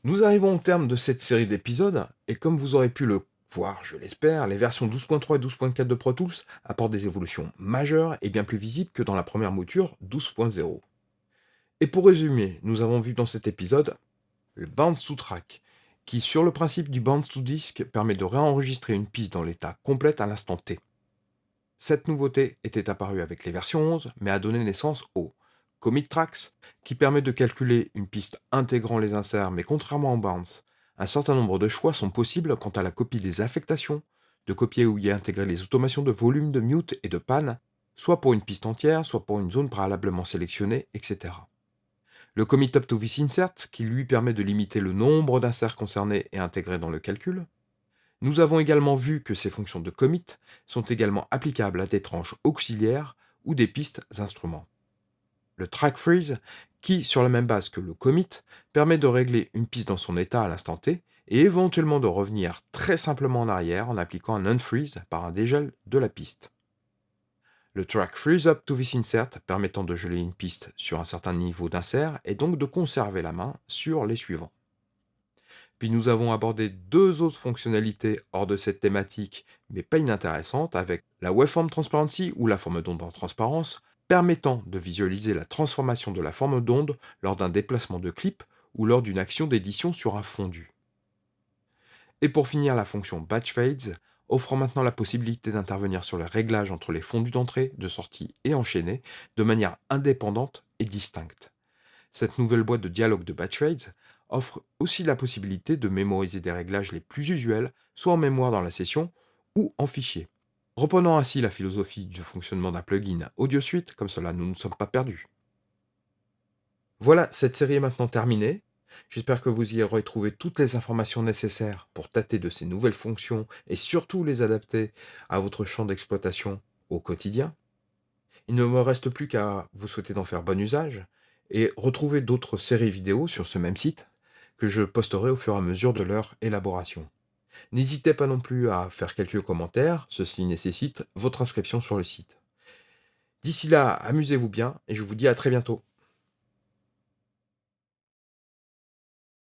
Nous arrivons au terme de cette série d'épisodes, et comme vous aurez pu le voir, je l'espère, les versions 12.3 et 12.4 de Pro Tools apportent des évolutions majeures et bien plus visibles que dans la première mouture 12.0. Et pour résumer, nous avons vu dans cet épisode le Bounce to Track, qui sur le principe du Bounce to Disk permet de réenregistrer une piste dans l'état complète à l'instant T. Cette nouveauté était apparue avec les versions 11, mais a donné naissance au Commit Tracks, qui permet de calculer une piste intégrant les inserts, mais contrairement au Bounce, un certain nombre de choix sont possibles quant à la copie des affectations, de copier ou y intégrer les automations de volume, de mute et de pan, soit pour une piste entière, soit pour une zone préalablement sélectionnée, etc. Le Commit Up to this Insert, qui lui permet de limiter le nombre d'inserts concernés et intégrés dans le calcul. Nous avons également vu que ces fonctions de commit sont également applicables à des tranches auxiliaires ou des pistes instruments. Le track freeze, qui, sur la même base que le commit, permet de régler une piste dans son état à l'instant T et éventuellement de revenir très simplement en arrière en appliquant un unfreeze par un dégel de la piste. Le track freeze up to this insert permettant de geler une piste sur un certain niveau d'insert et donc de conserver la main sur les suivants. Puis nous avons abordé deux autres fonctionnalités hors de cette thématique, mais pas inintéressantes, avec la Waveform Transparency ou la forme d'onde en transparence, permettant de visualiser la transformation de la forme d'onde lors d'un déplacement de clip ou lors d'une action d'édition sur un fondu. Et pour finir, la fonction Batch Fades, offrant maintenant la possibilité d'intervenir sur les réglages entre les fondus d'entrée, de sortie et enchaînés, de manière indépendante et distincte. Cette nouvelle boîte de dialogue de Batch Fades offre aussi la possibilité de mémoriser des réglages les plus usuels, soit en mémoire dans la session ou en fichier. Reprenant ainsi la philosophie du fonctionnement d'un plugin AudioSuite, comme cela nous ne sommes pas perdus. Voilà, cette série est maintenant terminée. J'espère que vous y aurez trouvé toutes les informations nécessaires pour tâter de ces nouvelles fonctions et surtout les adapter à votre champ d'exploitation au quotidien. Il ne me reste plus qu'à vous souhaiter d'en faire bon usage et retrouver d'autres séries vidéo sur ce même site que je posterai au fur et à mesure de leur élaboration. N'hésitez pas non plus à faire quelques commentaires, ceci nécessite votre inscription sur le site. D'ici là, amusez-vous bien et je vous dis à très bientôt.